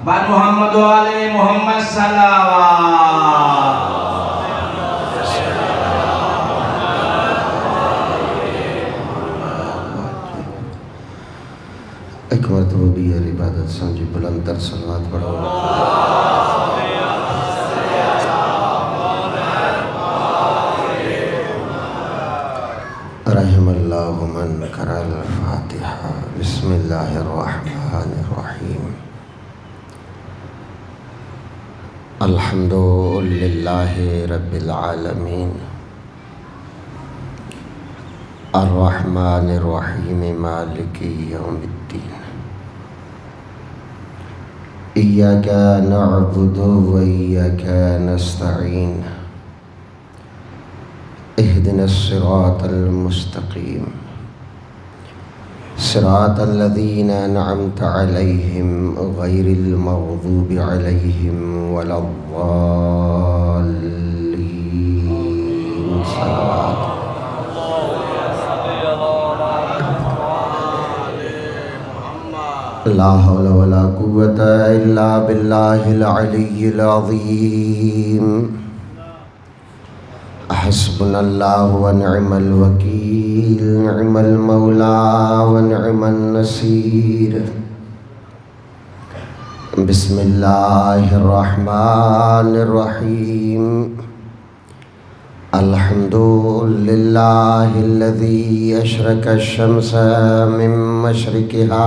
बान मोहम्मद वाले मोहम्मद सल्लल्लाहु एक मरतबा भी यार इबादत समझी बुलंद तर सलवात पढ़ो। रहमल्लाहु मन करल फातिहा। बिस्मिल्लाहिर्रहमानिर्रहीम। अल्हम्दुलिल्लाहि रब्बिल आलमीन अर्रहमानिर्रहीम मालिकी यौमिद्दीन। इय्याका नअबुदु व इय्याका नस्तईन। इहदिनस सिरातल मुस्तकीम सिरातल लज़ीना अनअमत अलैहिम गैरिल मग़ज़ूबि अलैहिम वलद्दाल्लीन। सलावत। ला हौला वला कुव्वता इल्ला बिल्लाहिल अलिय्यिल अज़ीम। हस्बुनल्लाहु व निअमल वकील। निअमल मौला व निअमन नसीर। बिस्मिल्लाहिर्रहमानिर्रहीम। अल्हम्दुलिल्लाहिल्लज़ी अशरका अश-शम्स मिन मशरिकिहा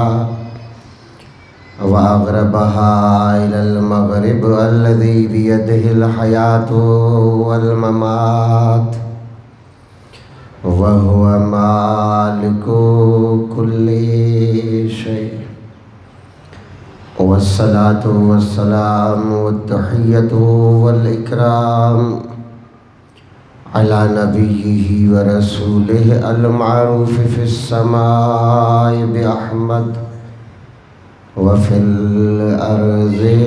व अग़रबहा इलल मग़रिब अल्लज़ी बियदिहिल हयातु वल ममात व हुवा मालिकु कुल्ली शै। वस्सलातु वस्सलामु वत्तहिय्यतु वल इकराम अला नबिय्यिहि व रसूलिहि अल मारूफ़ि फ़िस समाइ बिअहमद वफ़िल अर्ज़ि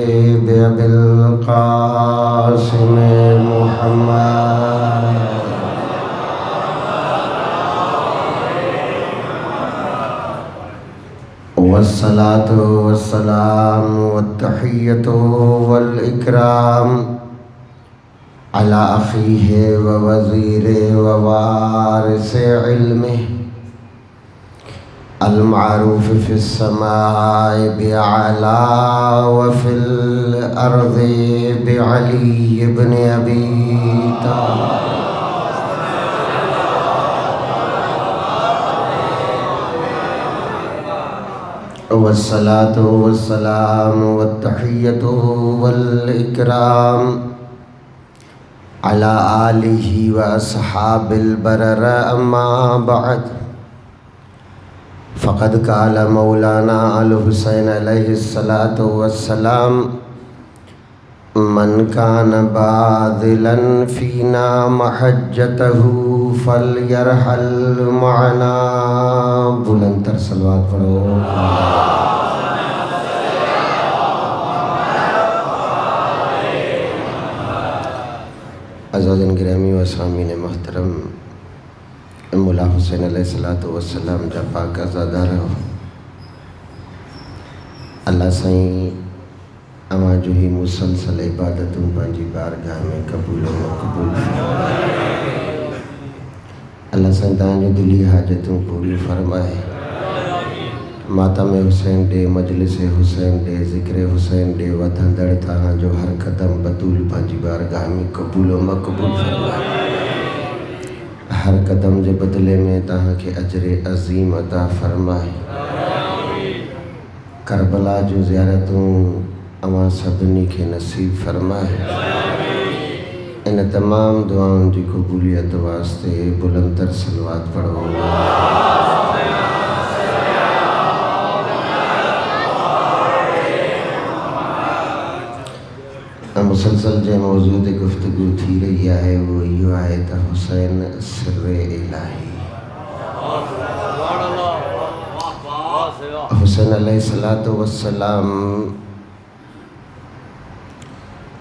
बिअबिल क़ासिम मुहम्मद। वस्सलातु वस्सलामु वत्तहिय्यतु वल इकराम अला अख़ीहि व वज़ीरिहि व वारिसि इल्मिहि अल मारूफ़ि फ़िस समाइ बिअअला व फ़िल अर्ज़ि बिअली इब्न अबी तालिब। वस्सलातु वस्सलामु वत्तहिय्यतु वल इकराम अला आलिहि व अस्हाबिल बरर। अम्मा बअद फ़क़द क़ाल मौलाना अल हुसैन अलैहिस्सलातु वस्सलाम मन कान बाज़िलन फ़ीना महज्जतहु फ़लयरहल मअना। बुलंद तर सलवात पढ़ो। अज़ीज़ान गिरामी व सामीन मोहतरम, मौला हुसैन अलैहिस्सलातु वस्सलाम जा पाक अज़ादार अल्लाह साईं अवां जो ही मुसलसल इबादतूं पंहिंजी बारगाह में क़बूल व मक़बूल फरमाए। अल्लाह साईं तव्हांजूं दिली हाजतूं पूरी फरमाए। मातम हुसैन ॾे मजलिस हुसैन ॾे ज़िक्र हुसैन ॾे वधंदड़ तव्हांजो हर क़दम बतूल पंहिंजी बारगाह में क़बूल व मक़बूल फरमाए। हर कदम जे बदले में तव्हांखे अजरे अज़ीम अता फरमाए। करबला जूं ज़ियारतूं अवां सभिनी खे नसीब फरमाए। इन तमाम दुआउनि जी क़बूलियत वास्ते बुलंद तर सलवात पढ़ो। मुसलसल जे मौजूद गुफ्तगू थी रही है वो इहो आहे त हुसैन सिर्रे इलाही। हुसैन अलैहिस्सलातु वस्सलाम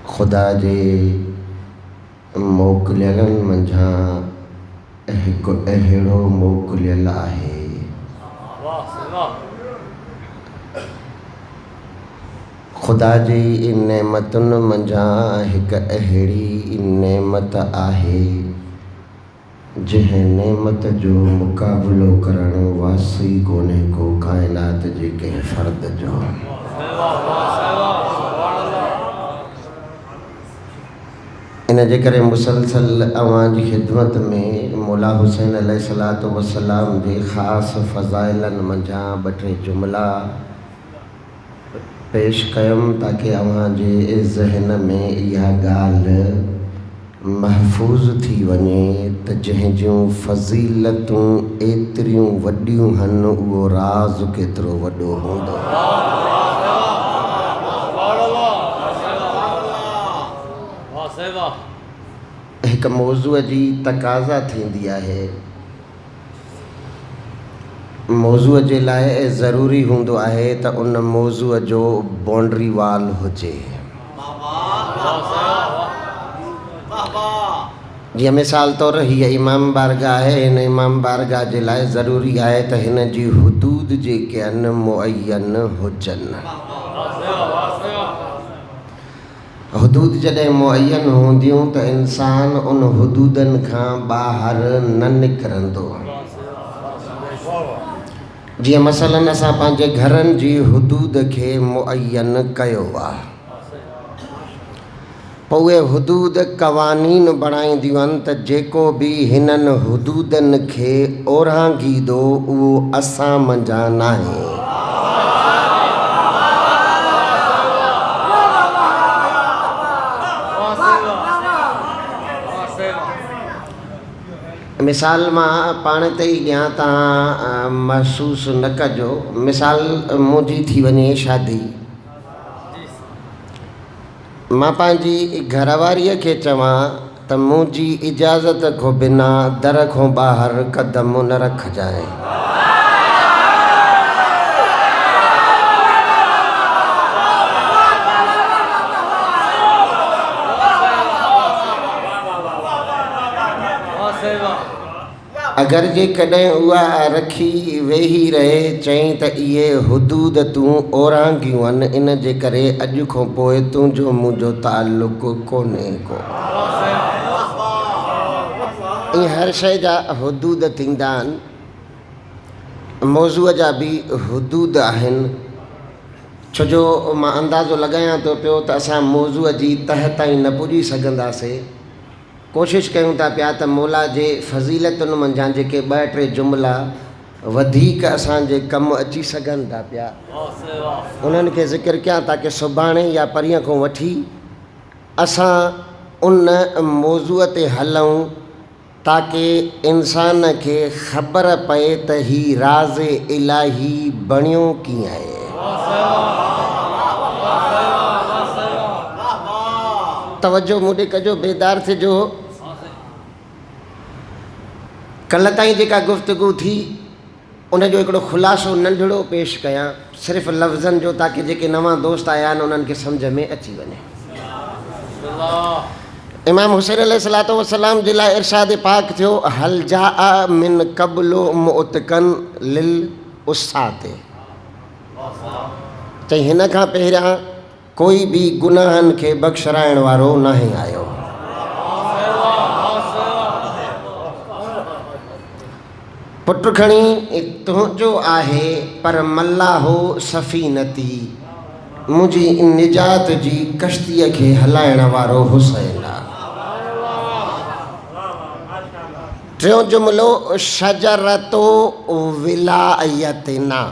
खुदा जे मोकिलियलनि मंझां हिकु अहिड़ो मोकिलियल आहे खुदा जी इन नेमतुनि मंझां हिकु अहिड़ी नेमत आहे जंहिं नेमत जो मुक़ाबिलो करणु वासी कोन्हे को काइनात जे कंहिं फ़र्द जो। इन जे करे मुसलसल अवां जी ख़िदमत में मौला हुसैन अलैहिस्सलातु वस्सलाम जे ख़ासि फ़ज़ाइलनि मंझां ॿ टे जुमिला पेश कयुमि ताकि अवां जे ज़हन में इहा ॻाल्हि महफ़ूज़ थी वञे त जंहिं जूं फ़ज़ीलतूं एतिरियूं वॾियूं आहिनि उहो राज़ केतिरो वॾो हूंदो। हिकु मौज़ूअ जी तक़ाज़ा थींदी आहे, मौज़ूअ जे लाइ ज़रूरी हूंदो आहे त उन मौज़ूअ जो बाउंड्री वाल हुजे। जीअं मिसाल तौरु हीअ इमाम बारगाह आहे, हिन इमाम बारगाह जे लाइ ज़रूरी आहे त हिन जी हुदूद जेके आहिनि मुअय्यन हुजनि। हुदूद जॾहिं मुअय्यन हूंदियूं त इंसान उन हुदूदनि खां ॿाहिरि न निकिरंदो। जीअं मसलन असां पंहिंजे घरनि जी हुदूद खे मुअय्यन कयो आहे, पोइ उहे हुदूद क़वानीन बणाईंदियूं आहिनि त जेको बि हिननि हुदूदनि खे ओरांगीदो उहो असां मंझां नाहे। मिसाल मां पाण ते ई ॾियां, तव्हां महसूसु न कजो। मिसाल मुंहिंजी थी वञे शादी, मां पंहिंजी घरवारीअ खे चवां त मुंहिंजी इजाज़त खां बिना दर खां ॿाहिरि क़दम न रखजांइ। अगरि जेकॾहिं उहा रखी वेही रहे चई त इहे हुदूद तूं ओरांगियूं आहिनि, इन जे करे अॼु खां पोइ तुंहिंजो मुंहिंजो ताल्लुक़ु कोन्हे को। ईअं हर शइ जा हुदूद थींदा आहिनि, मौज़ूअ जा बि हुदूद आहिनि। छो जो मां अंदाज़ो लॻायां थो पियो त असां मौज़ूअ जी तह ताईं न पुॼी सघंदासीं। कोशिशि कयूं था पिया त मौला जे फ़ज़ीलतुनि मंझां जेके ॿ टे जुमिला वधीक असांजे कमु अची सघनि था पिया, उन्हनि खे ज़िक्र कयां ताकी सुभाणे या परीहं खां वठी असां उन मौज़ूअ ते हलूं ताकी इंसान खे ख़बर पए त ही राज़ इलाही बणियो कीअं आहे। तवज्जो मूं ॾे कजो, बेदार थिजो। कल्ह ताईं जेका गुफ़्तगू थी उन जो हिकिड़ो ख़ुलासो नंढिड़ो पेश कयां, सिर्फ़ु लफ़्ज़नि जो, ताकी जेके नवां दोस्त आया आहिनि उन्हनि खे सम्झ में अची वञे। इमाम हुसैन अलैहिस्सलातु वस्सलाम जे लाइ इरशाद पाक थियो, हल जा मिन क़ब्लो मुअतकन लिल उस्साते। चई हिन खां पहिरियां कोई बि गुनाहनि खे बख़्शराइण वारो नाहे आयो। पुट खणी तुंहिंजो आहे पर मल्लाहो सफ़ीनती, मुंहिंजी निजात जी कश्तीअ खे हलाइण वारो हुसैन आहे। टियों जुमिलो शजरतो विलायतना।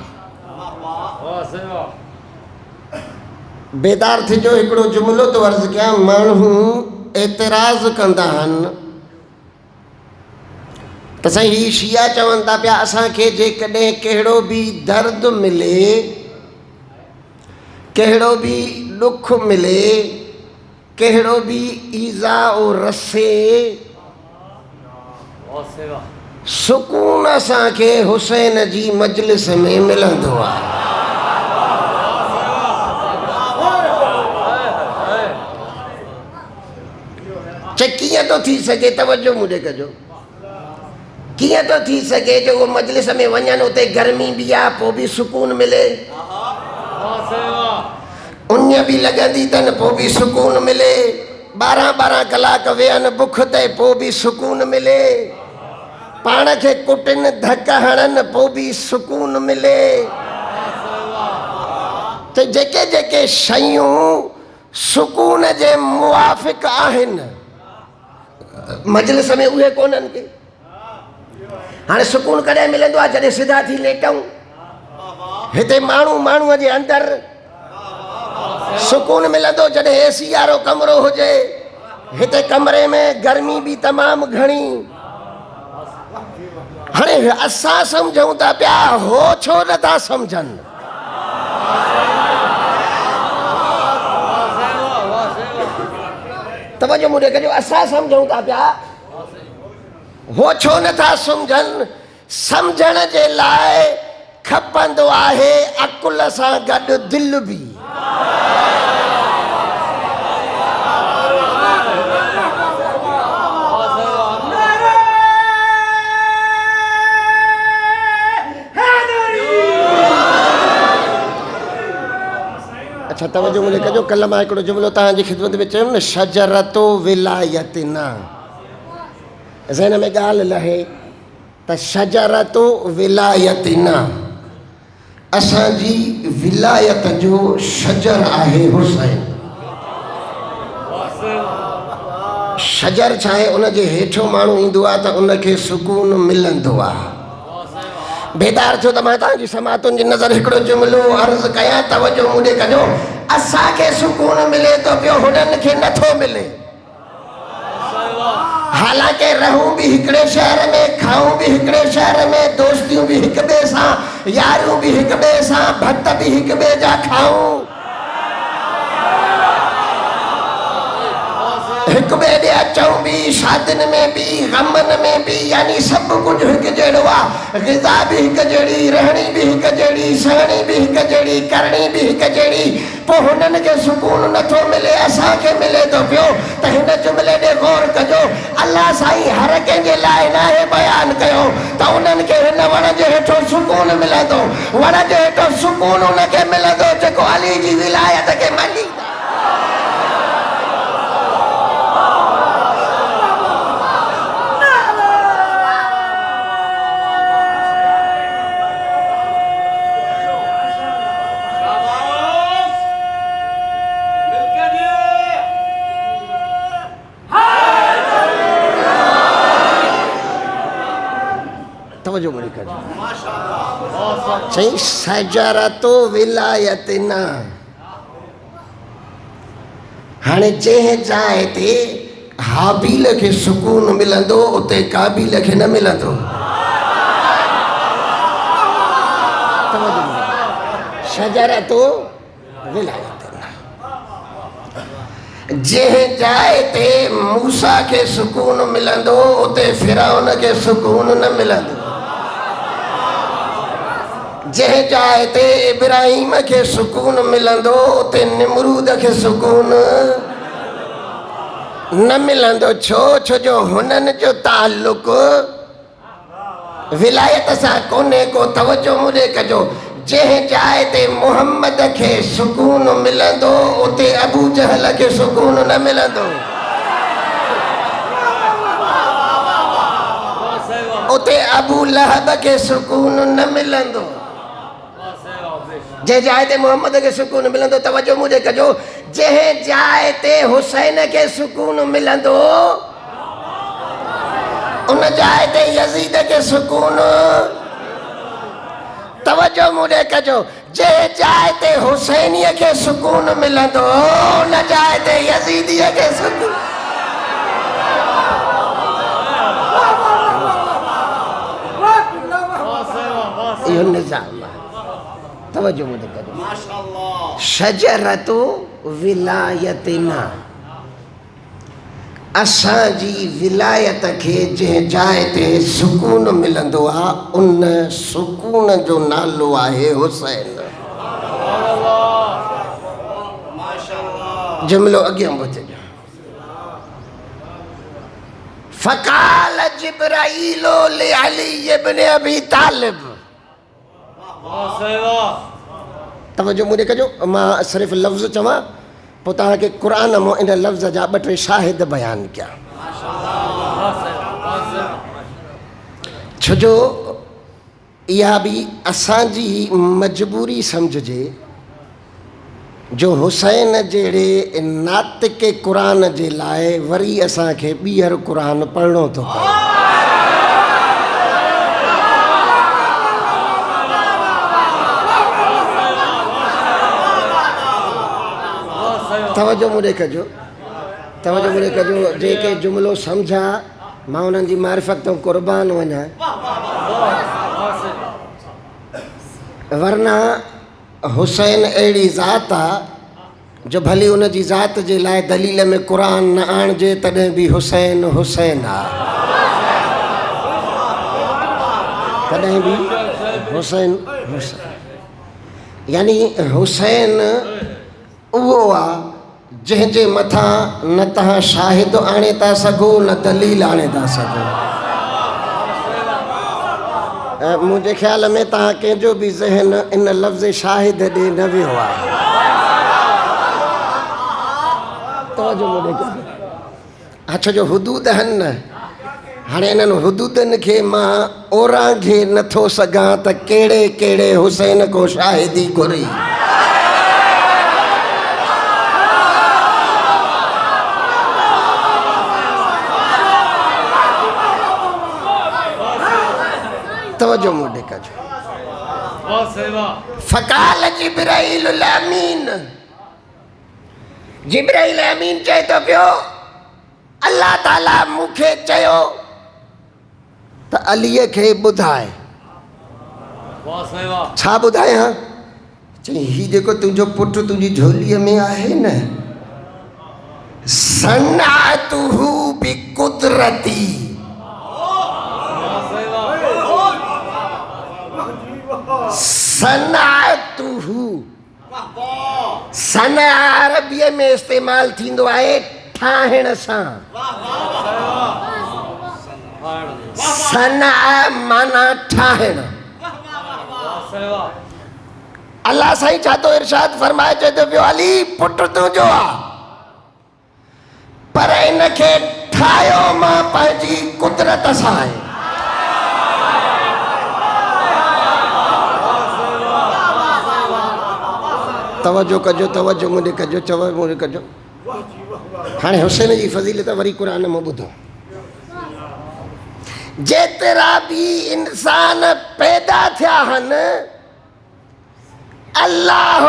बेदार थिजो, हिकिड़ो जुमिलो तो अर्ज़ु कयां। माण्हू एतिराज़ कंदा आहिनि त साईं ही शिया चवनि था पिया असांखे जेकॾहिं कहिड़ो बि दर्द मिले, कहिड़ो बि ॾुख मिले, कहिड़ो बि ईज़ा रसे, सुकून असांखे हुसैन जी मजलिस में मिलंदो आहे। कीअं तो थी सघे, तवज्जो मुझे कजो, कीअं तो थी सघे जो वो मजलिस में वञनि, उते गर्मी भी आ, पोइ भी सुकून मिले। उन भी लगंदी तन पोइ भी सुकून मिले 12-12 कलाक वेहनि बुख ते पोइ भी सुकून मिले पाण खे कुटनि धक हणनि पोइ भी सुकून मिले त जेके जेके शयूं सुकून जे मुवाफ़िक़ आहिनि मजलिस में उहे कोन्हनि के हाणे सुकून कॾहिं मिलंदो आहे जॾहिं सिधा थी लेटूं हिते माण्हूअ जे अंदरि सुकून मिलंदो जॾहिं एसी वारो कमरो हुजे हिते कमरे में गर्मी भी तमामु घणी हाणे असां सम्झूं था पिया हो छो नथा सम्झनि तवजो मुझे कजो असां सम्झूं था पिया हो छो नथा सम्झनि सम्झण जे लाइ खपंदो आहे अकुल सां गॾु दिलि बि अच्छा तवजो मुझे कजो कल मां हिकिड़ो जुमिलो तव्हांजी ख़िदमत में चयुमि न शजरतो विलायतना ज़हन में ॻाल्हि लहे त शजरतो विलायतना असांजी विलायत जो शजर आहे हुसैन शजर छा आहे उनजे हेठो माण्हू ईंदो आहे त उनखे सुकून मिलंदो आहे बेदार थियो त मां तव्हांजी समातुनि जी नज़र हिकिड़ो जुमिलो अर्ज़ु कयां तवजो मुंहिंजे कजो असांखे सुकून मिले थो पियो हुननि खे नथो मिले हालांकि रहूं भी हिकिड़े शहर में खाऊं भी हिकिड़े शहर में दोस्तियूं भी हिक ॿिए सां यारियूं भी हिक ॿिए सां भत भी हिक ॿिए जा खाऊं हिक ॿिए ॾे अचूं भी शादियुनि में भी ग़मनि में भी यानी सभु कुझु हिकु जहिड़ो आहे ग़िज़ा भी हिकु जहिड़ी रहणी भी हिकु जहिड़ी सहणी भी हिकु जहिड़ी करणी भी हिकु जहिड़ी पोइ हुननि खे सुकून नथो मिले असांखे मिले थो पियो त हिन जुमिले ॾे गौर कजो अलाह साईं हर कंहिंजे लाइ न आहे बयानु कयो त उन्हनि खे हिन वण जे हेठो सुकून मिलंदो वण जे हेठो सुकून उनखे मिलंदो जेको अली जी विलायत खे मञी तवजो मुझे कजो चई शजरतो विलायतना हाणे जंहिं जाइ ते हाबील खे सुकून मिलंदो उते काबील खे न मिलंदो शजरतो विलायतना जंहिं जाइ ते मूसा खे सुकून मिलंदो उते फिरौन खे सुकून न मिलंदो जंहिं जाइ ते इब्राहिम खे सुकून मिलंदो उते निमरूद खे सुकून न मिलंदो छो जो हुननि जो ताल्लुक विलायत सां कोन्हे को तवजो मुझे कजो जंहिं जाइ ते मुहम्मद खे सुकून मिलंदो उते अबू जहल खे सुकून न मिलंदो उते अबू लहब खे सुकून न मिलंदो जंहिं जाइ ते मुहम्मद खे सुकून मिलंदो तवजो मुझे कजो जंहिं जाइ ते हुसैन खे सुकून मिलंदो उन जाइ ते यज़ीद खे सुकून तवजो मुझे कजो जंहिं जाइ ते हुसैनीअ खे सुकून मिलंदो उन जाइ ते यज़ीदीअ खे सुकून इहो निज़ाम आहे तवजो मुझे कजो शजरतो विलायतना असांजी विलायत खे जंहिं जाइ ते सुकून मिलंदो आहे उन सुकून जो नालो आहे हुसैन जुमिलो अॻियां ॿुधजो फ़क़ाल जिब्राईलो लिअली इब्न अबी तालिब तवजो मुझे कजो, मां सिर्फ़ु लफ़्ज़ चवां पोइ तव्हांखे क़ुरान मां इन लफ़्ज़ जा 2-3 शाहिद बयानु कयां। छोजो इहा बि असांजी मजबूरी सम्झिजे जो हुसैन जहिड़े नातिके क़ुरान जे लाइ वरी असांखे ॿीहर क़ुरान पढ़णो थो पए। तवजो मुझे कजो, तवजो मुझे कजो, जेके जुमिलो सम्झा मां उन्हनि जी मारिफ़त तो क़ुर्बान वञा, वरना हुसैन अहिड़ी ज़ात आहे जो भली उन जी ज़ात जे लाइ दलील में क़ुरान न आणिजे तॾहिं बि हुसैन हुसैन आहे, तॾहिं बि हुसैन हुसैन। यानी हुसैन उहो आहे जंहिंजे मथां न तव्हां शाहिद आणे था सघो न दलील आणे था सघो। मुंहिंजे ख़्याल में तव्हां कंहिंजो बि ज़हन इन लफ़्ज़ शाहिद ॾे न वियो आहे। तवजो मुंहिंजे अच्छा जो हुदूद आहिनि न, हाणे इन्हनि हुदूदनि खे मां ओरांघे नथो सघां त कहिड़े कहिड़े हुसैन को शाहिदी घुरी। तवज्जो मुझे कजो। फ़क़ाल जिब्राइल अमीन, जिब्राइल अमीन चए तो पियो अल्लाह ताला मूंखे चयो त अलीअ खे ॿुधाए। छा ॿुधायां? चई ही जेको तुंहिंजो पुटु तुंहिंजी झोलीअ में आहे न, सनाअतुहु बिक़ुदरती, सनाअतुहु, सना अरबीअ में इस्तेमाल थींदो आहे ठाहिण सां, सना माना ठाहिण। अल्लाह साईं छा तो इरशाद फरमाए चए तो पियो अली पुटु तुंहिंजो आहे पर इनखे ठाहियो मां पंहिंजी कुदरत सां आहे। तवज्जो कजो, तवज्जो मुझे कजो, चवो मुझे कजो। हाणे हुसैन जी फज़ीलत वरी क़ुरान में ॿुधो। जेतिरा भी इंसान पैदा थिया आहिनि अल्लाह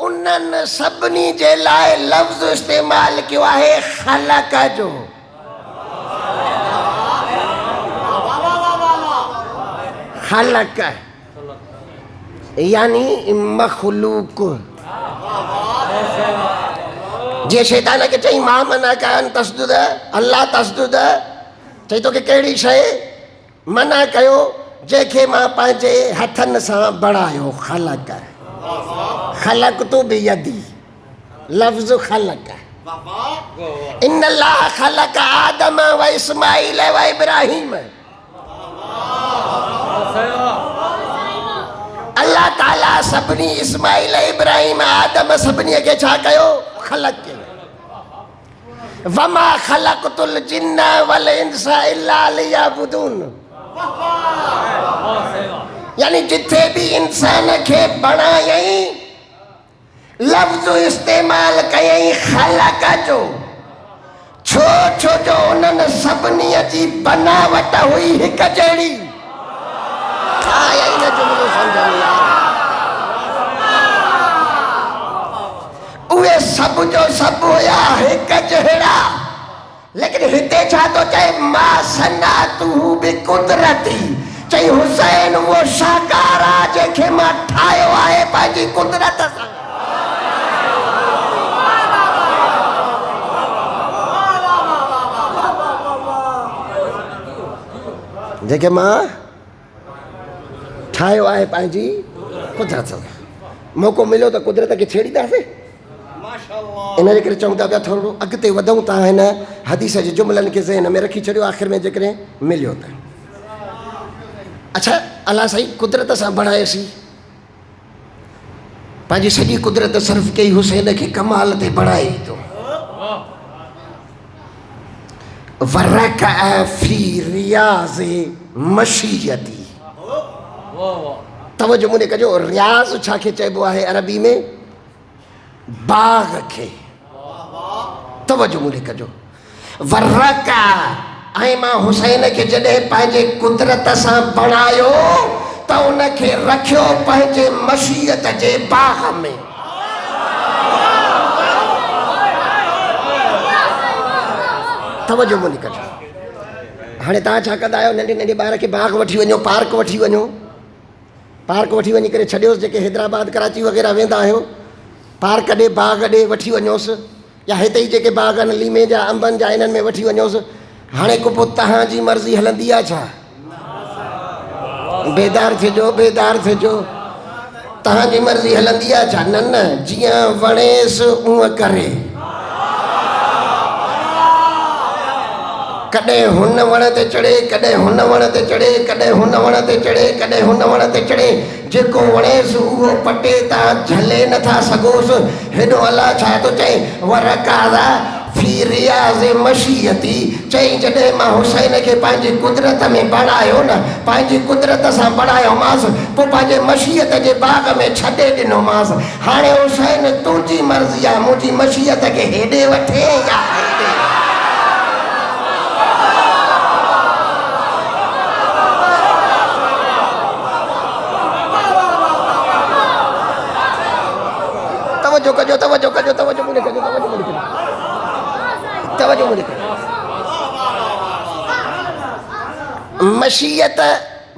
उन्हनि सभिनी जे लाइ लफ़्ज़ इस्तेमाल कयो आहे ख़लक़ जो। ख़लक़ यानी मखलूक। जे शैतान खे चई मां मना कयनि तस्दुद, अल्लाह तस्दुद चई तो कि कहिड़ी शइ मना कयो जंहिंखे मां पंहिंजे हथनि सां बणायो। ख़लक़, ख़लक़ तो बियदी, लफ़्ज़ ख़लक़। इन अल्लाह ख़लक़ आदम व इस्माइल व इब्राहिम। अल्लाह ताला सभिनी इस्माइल इब्राहिम आदम सभिनी खे छा कयो? ख़लक़ कयो। वमा ख़लक़तुल जिन्न वल इंसा इल्ला लियअबुदून। यानी जिथे भी इंसान खे बणायई लफ़्ज़ इस्तेमाल कयई ख़लक़ जो। छो छो जो उन्हनि सभिनी जी बनावट हुई हिक जहिड़ी। इन जुमिलो सम्झो उहे सभु जो सभु हुया हिक जहिड़ा, लेकिन हिते छा तो चए मां सनाअतुहु बिक़ुदरती। चई हुसैन उहो शाहकार आहे जंहिंखे मां ठाहियो आहे पंहिंजी कुदरत सां। जंहिंखे मां ठाहियो आहे पंहिंजी कुदरत सां। मौक़ो मिलियो त कुदरत खे छेड़ींदासीं। इन जे करे चऊं था पिया थोरो अॻिते वधूं था हिन हदीस जे जुमिलनि खे ज़हन में रखी छॾियो। आख़िर में जेकॾहिं मिलियो त अच्छा अल्लाह साईं कुदरत सां बणायोसीं, पंहिंजी सॼी कुदरत सर्फ कई हुसैन खे कमाल ते बढ़ाई थो। वरक फी रियाज़ मशीयती। तवज्जो मुंहिंजे कजो, रियाज़ छा खे चइबो आहे अरबी में? बाग़ खे। तवज्जो मुंहिंजे कजो, वरक ऐं मां हुसैन खे जॾहिं पंहिंजे कुदरत सां बणायो त उनखे रखियो पंहिंजे मशीयत जे बाग़ में। तवज्जो मुंहिंजी कजो। हाणे तव्हां छा कंदा आहियो, नंढे नंढे ॿार खे बाग़ वठी वञो, पार्क वठी वञो, पार्क वठी वञी करे छॾियोसि। जेके हैदराबाद कराची वग़ैरह वेंदा आहियो, पार्क ॾे बाग़ ॾे वठी वञोसि, या हिते ई जेके बाग़ आहिनि लीमे जा अंबनि जा इन्हनि में वठी वञोसि। हाणे को पोइ तव्हांजी मर्ज़ी हलंदी आहे छा? बेदार थिजो, बेदार थिजो। तव्हांजी मर्ज़ी हलंदी आहे छा? न न, जीअं वणेसि उअं करे। कॾहिं हुन वण ते चढ़े, कॾहिं हुन वण ते चढ़े, कॾहिं हुन वण ते चढ़े, कॾहिं हुन वण ते चढ़े। जेको वणेसि उहो पटे, तव्हां झले नथा सघोसि। हेॾो अलाह छा थो चए? वरकाज़ा फी रियाज़ मशीयती। चई जॾहिं मां हुसैन खे पंहिंजी कुदरत में बणायो न, पंहिंजी कुदरत सां बणायोमांसि, पोइ पंहिंजे मशीयत जे बाग़ में छॾे ॾिनोमांसि। हाणे हुसैन तुंहिंजी मर्ज़ी आहे, मुंहिंजी मशीयत खे हेॾे वठे या हेॾे। तवज्जो कजो, तवज्जो कजो, तवज्जो मुंहिंजे कजो, तवज्जो मुंहिंजे कजो, तवज्जो मुंहिंजे कजो। मशीयत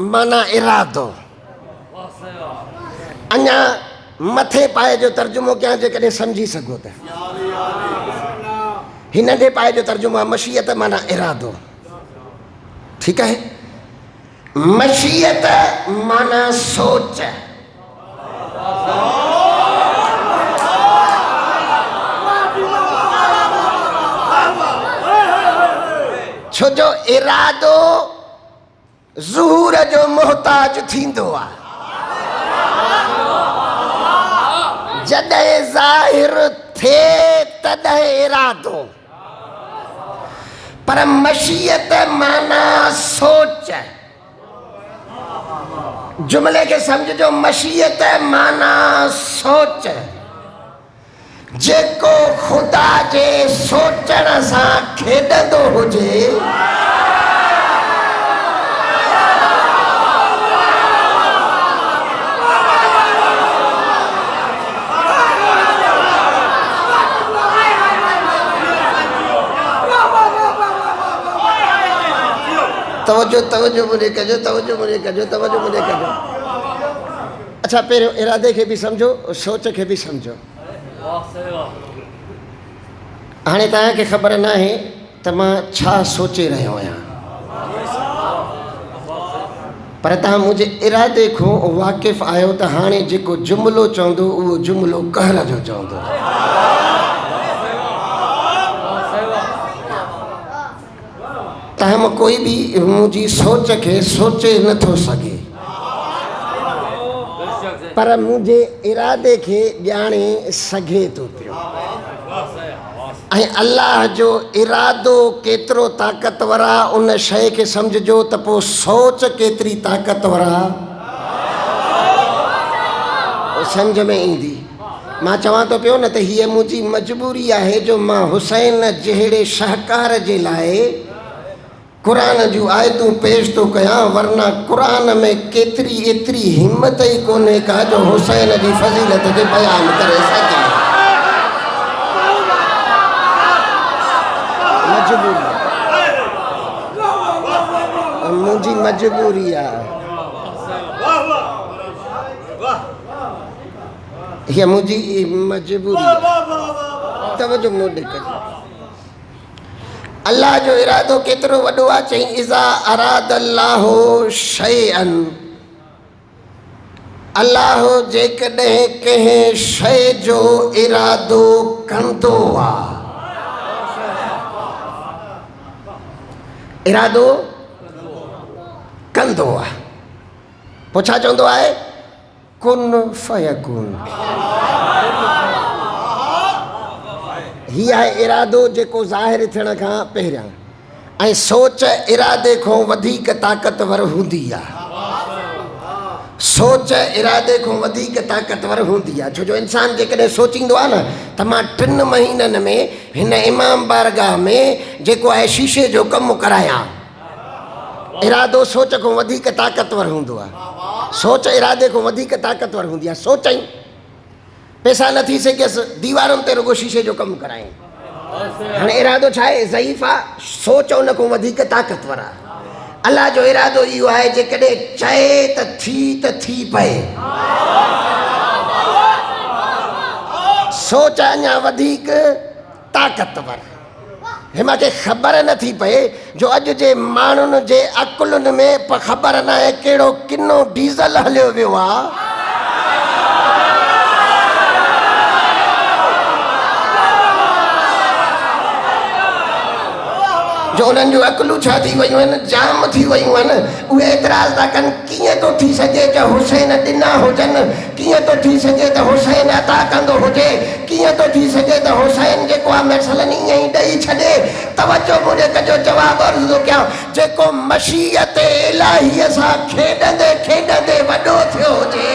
माना इरादो। अञा मथे पाए जो तर्जुमो कयां जेकॾहिं सम्झी सघो त। हिन नंढे पाए जो तर्जुमो आहे मशीयत माना इरादो। ठीकु आहे? मशीयत माना सोच। छो जो इरादो ज़ुहूर जो मोहताज थींदो आहे। जॾहिं ज़ाहिर थिए तॾहिं इरादो। पर मशीयत माना सोच। जुमले खे सम्झो, मशीयत माना सोच। जेको ख़ुदा जे सोचण सां खेॾंदो हुजे, तवज्जो तवज्जो मुंहिंजे कजो, तवज्जो मुंहिंजे कजो, तवज्जो मुंहिंजे कजो। अच्छा, पहिरियों इरादे खे बि सम्झो, सोच खे बि सम्झो। हाणे तव्हांखे ख़बर न आहे त मां छा सोचे रहियो आहियां, पर तव्हां मुंहिंजे इरादे खां वाक़िफ़ आहियो त हाणे जेको जुमिलो चवंदो उहो जुमिलो कहर जो चवंदो। तव्हां मां कोई बि मुंहिंजी सोच खे सोचे नथो सघे, पर मुंहिंजे इरादे खे ॼाणे सघे थो पियो। ऐं अल्लाह जो इरादो केतिरो ताक़तवर आहे उन शइ खे सम्झिजो त पोइ सोच केतिरी ताक़तवर आहे सम्झ में ईंदी। मां चवां थो पियो न त हीअ मुंहिंजी मजबूरी आहे जो मां हुसैन जहिड़े शाहकार जे लाइ क़ुरान जूं आयतूं पेश थो कयां, वरना क़ुरान में केतिरी एतिरी हिमत ई कोन्हे का जो हुसैन जी फज़ीलत खे बयान करे सघे। मुंहिंजी मजबूरी आहे, हीअ मुंहिंजी मजबूरी आहे। तवज्जो मूं ॾे कजो। अल्लाह जो इरादो केतिरो वॾो आहे। चई इज़ा अराद अल्लाहु शैअन, अल्लाह जेकॾहिं कंहिं शइ जो इरादो कंदो आहे, इरादो कंदो आहे, पोइ छा चवंदो आहे? कुन फयकुन। हीअ आहे इरादो जेको ज़ाहिर थियण खां पहिरियां, ऐं सोच इरादे खां वधीक ताक़तवर हूंदी आहे। सोच इरादे खां वधीक ताक़तवर हूंदी आहे, छो जो इंसानु जेकॾहिं सोचींदो आहे न त मां 3 महीननि में हिन इमाम बारगाह में जेको आहे शीशे जो कमु करायां, इरादो सोच खां वधीक ताक़तवर हूंदो आहे। सोच इरादे खां वधीक ताक़तवर हूंदी आहे। सोचई पैसा न थी सघियसि, दीवारुनि ते रुगो शीशे जो कमु कराए। हाणे इरादो छा आहे? ज़ईफ़ आहे, सोच उन खां वधीक ताक़तवर आहे। अल्लाह जो इरादो इहो आहे जेकॾहिं चए त थी पए। सोच अञा वधीक ताक़तवर। हे मूंखे ख़बर नथी पए जो अॼु जे माण्हुनि जे अकुलुनि में ख़बर न आहे कहिड़ो किनो डीज़ल हलियो वियो आहे। जो उन्हनि जूं अकुलूं छा थी वियूं आहिनि, जाम थी वियूं आहिनि। उहे एतिराज़ था कनि कीअं थो थी सघे त हुसैन ॾिना हुजनि, कीअं थो थी सघे त हुसैन अता कंदो हुजे, कीअं थो थी सघे त हुसैन जेको आहे मसलनि ईअं ई ॾेई छॾे। तवजो मुंहिंजे कजो जवाबु अर्ज़ थो कयां, जेको मशीयत इलाहीअ सां खेॾंदे खेॾंदे वॾो थियो हुजे,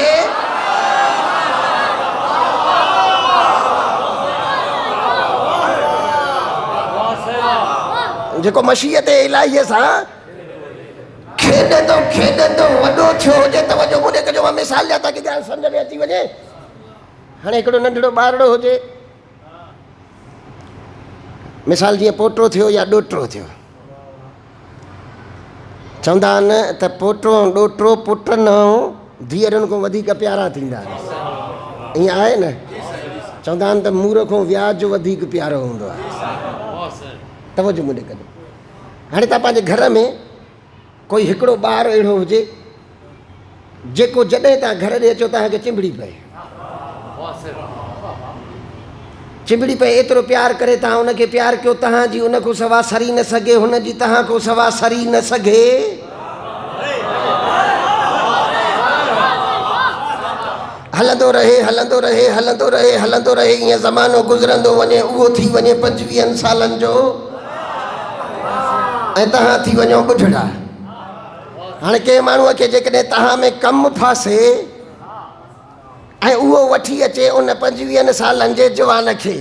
जेको मशीयत इलाहीअ सां खेॾंदो खेॾंदो वॾो थियो हुजे। तवजो मुंहिंजे कजो, मां मिसाल ॾियां ताकी ॻाल्हि सम्झ में अची वञे। हाणे हिकिड़ो नंढड़ो ॿारड़ो हुजे, मिसाल जीअं पोटो थियो या ॾोहिटो थियो। चवंदा आहिनि त पोटो ऐं ॾोहिटो पुटनि ऐं धीअरुनि खां वधीक प्यारा थींदा आहिनि। ईअं आहे न? चवंदा आहिनि त मूर खां व्याज वधीक प्यारो हूंदो आहे। तवजो मुंहिंजे कजो। हाणे तव्हां पंहिंजे घर में कोई हिकिड़ो ॿारु अहिड़ो हुजे जेको जॾहिं तव्हां घर ॾे अचो तव्हांखे चिंबड़ी पए, चिंबड़ी पए, एतिरो प्यारु करे तव्हां उनखे प्यारु कयो, तव्हांजी उन खां सवा सरी न सघे, हुनजी तव्हां खां सवा सरी न सघे। हलंदो रहे हलंदो रहे हलंदो रहे हलंदो रहे, ईअं ज़मानो गुज़रंदो वञे, उहो थी वञे 25 सालनि जो ऐं तव्हां थी वञो ॿुढड़ा। हाणे कंहिं माण्हूअ खे जेकॾहिं तव्हां में कमु फासे ऐं उहो वठी अचे उन 25 सालनि जे जवान खे,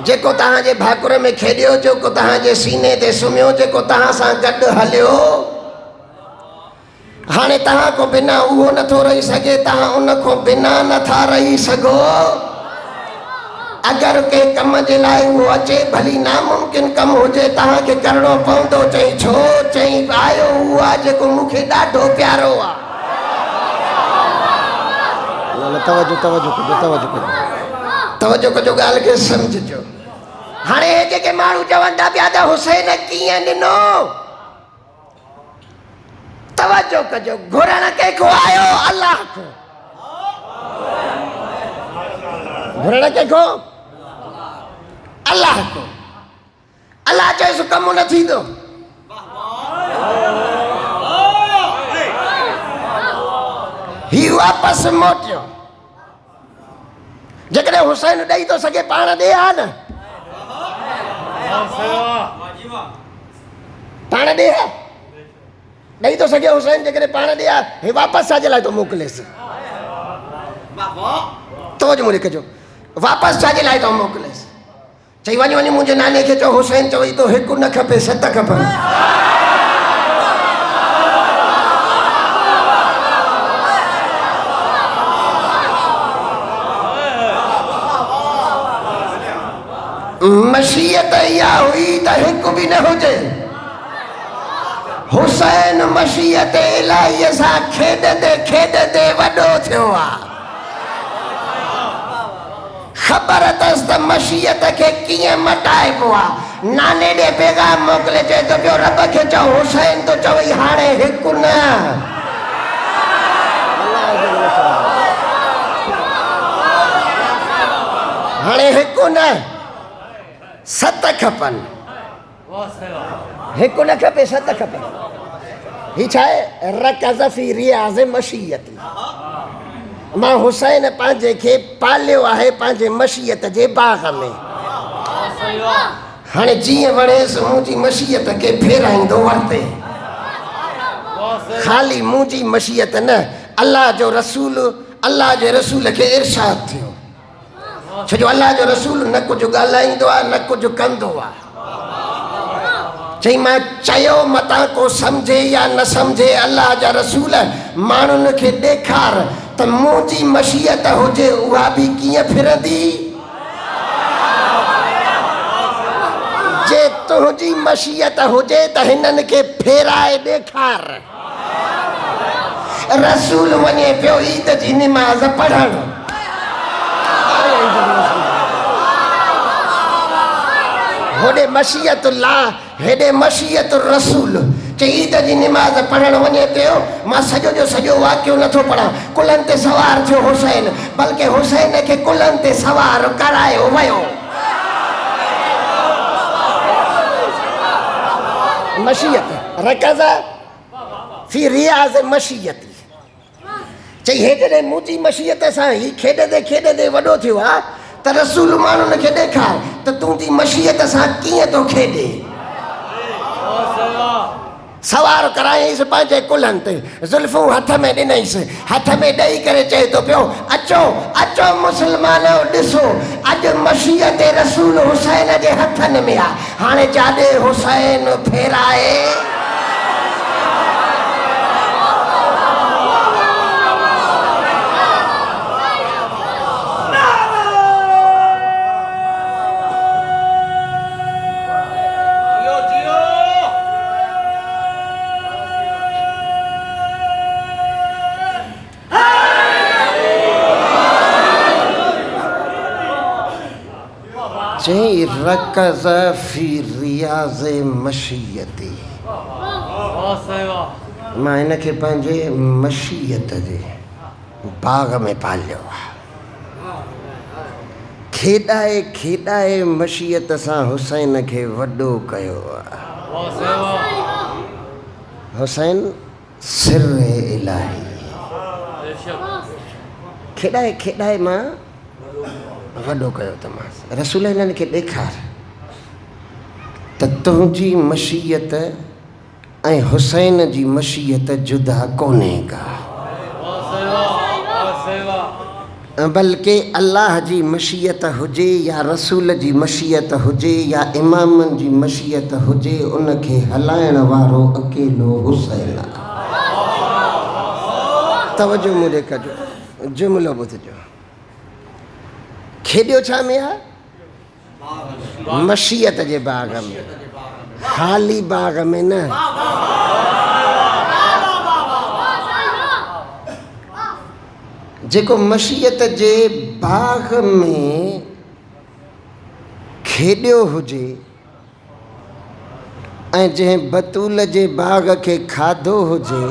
जेको तव्हांजे भाकुर में खेॾियो, जेको तव्हांजे सीने ते सुम्हियो, जेको तव्हां सां गॾु हलियो, हाणे तव्हां खां बिना उहो नथो रही सघे, तव्हां उन खां बिना नथा रही सघो। अगरि कंहिं कम जे लाइ उहो अचे, भली नामुमकिन कमु हुजे, तव्हांखे करिणो पवंदो। चई छो? चई आयो उहो आहे जेको मूंखे ॾाढो प्यारो आहे। तवजो तवजो कजो, तवजो कजो, तवजो कजो, ॻाल्हि खे सम्झजो। हाणे हे जेके माण्हू चवंदा पिया त हुसैन कीअं ॾिनो, तवजो कजो, घुरण कंहिंखो आयो? अल्लाह को। घुरण कंहिंखो? अल्लाह को। अल्लाह चयसि कमु न थींदो। ही वापसि मोटियो। जेकॾहिं हुसैन ॾेई थो सघे पाण ॾे हा न, पाण ॾे हा, ॾेई थो सघे हुसैन, जेकॾहिं पाण ॾे हा, हे वापसि छाजे लाइ थो मोकिलेसि? तवजो मुंहिंजे कजो, वापसि छाजे लाइ थो मोकिलेसि? चई वञ वञ मुंहिंजे नाने खे चओ, हुसैन चवई थो 1 न खपे 7 खपनि। मशीयत इहा हुई त 1 बि न हुजे। हुसैन मशीयत इलाहीअ सां खेॾंदे खेॾंदे वॾो थियो आहे। ख़बर अथसि त मशीयत खे कीअं मटाइबो आहे। नाने ॾे पैगाम मोकिले, चए थो पियो रब खे चओ हुसैन तो चवई हाणे 1 न, हाणे 1 न 7 खपनि। 1 न खपे 7 खपनि। ही छाए रकज़ फी रियाज़ मशीयती मां हुसैन पंहिंजे खे पालियो आहे पंहिंजे मशीयत जे बाग़ में हाणे जीअं वणेसि मुंहिंजी मशीयत खे फेराईंदो वरिते ख़ाली मुंहिंजी मशीयत न अल्लाह जो रसूल खे इरशाद थियो छो जो अल्लाह जो रसूल न कुझु ॻाल्हाईंदो आहे न कुझु कंदो आहे चई मां चयो मतां को सम्झे या न सम्झे अल्लाह जा रसूल माण्हुनि खे ॾेखार त मुंहिंजी मशीयत हुजे उहा बि कीअं फिरंदी जे तुंहिंजी मशीयत हुजे त हिननि खे फेराए ॾेखार रसूल वञे पियो ईद जी निमाज़ पढ़णु होॾे मशीयत ला हेॾे मशीयत रसूल चई ईद जी निमाज़ पढ़णु वञे पियो मां सॼो जो सॼो वाक़ियो नथो पढ़ां कुलनि ते सवार थियो हुसैन बल्कि हुसैन खे कुलनि ते सवार करायो वियो मशीयत रकज़ फी रियाज़ मशीयती चई हेॾे मुंहिंजी मशीयत सां ही खेॾंदे वॾो थियो आहे त रसूल माण्हुनि खे ॾेखार त तुंहिंजी मशीयत सां कीअं थो खेॾे सवार करायईंसि पंहिंजे कुलनि ते ज़ुल्फूं हथ में ॾिनईसि हथ में ॾेई करे चए थो पियो अचो अचो मुस्लमानो ॾिसो अॼु मशीयत रसूल हुसैन जे हथनि में आहे हाणे जाॾे हुसैन फेराए चई रकज़ फी रियाज़ मशीयती मां हिन खे पंहिंजे मशीयत जे बाग़ में पालियो आहे खेॾाए मशीयत सां हुसैन खे वॾो कयो आहे हुसैन सिर इलाही खेॾाए मां वॾो कयो तमामु रसूल हिननि खे ॾेखार त तुंहिंजी मशीयत ऐं हुसैन जी मशीयत जुदा कोन्हे का बल्कि अल्लाह जी मशीयत हुजे या रसूल जी मशीयत हुजे या इमामनि जी मशीयत हुजे उनखे हलाइण वारो अकेलो हुसैन आहे तवजो मुंहिंजे कजो जुमिलो ॿुधिजो खेॾियो छा में आहे मशीयत जे बाग़ में ख़ाली बाग़ में न जेको मशीयत जे बाग़ में खेॾियो हुजे ऐं जंहिं बतूल जे बाग़ खे खाधो हुजे